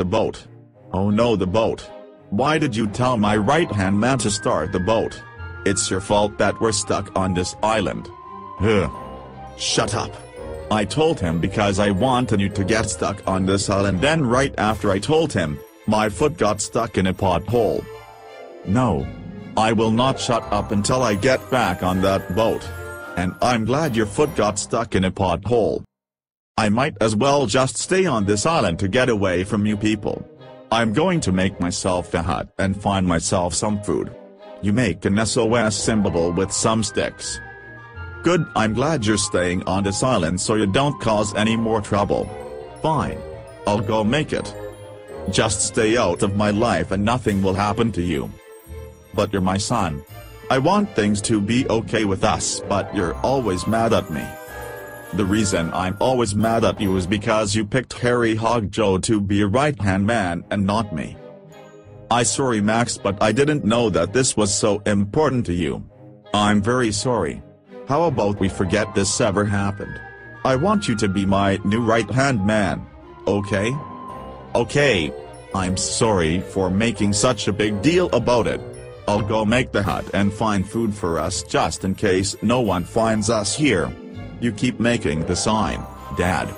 the boat. Oh no, the boat. Why did you tell my right-hand man to start the boat? It's your fault that we're stuck on this island. Ugh. Shut up. I told him because I wanted you to get stuck on this island, then right after I told him, my foot got stuck in a pothole. No. I will not shut up until I get back on that boat. And I'm glad your foot got stuck in a pothole. I might as well just stay on this island to get away from you people. I'm going to make myself a hut and find myself some food. You make an SOS symbol with some sticks. Good, I'm glad you're staying on this island so you don't cause any more trouble. Fine. I'll go make it. Just stay out of my life and nothing will happen to you. But you're my son. I want things to be okay with us, but you're always mad at me. The reason I'm always mad at you is because you picked Harry Hog Joe to be a right-hand man and not me. I'm sorry Max, but I didn't know that this was so important to you. I'm very sorry. How about we forget this ever happened? I want you to be my new right-hand man, okay? Okay. I'm sorry for making such a big deal about it. I'll go make the hut and find food for us just in case no one finds us here. You keep making the sign, Dad.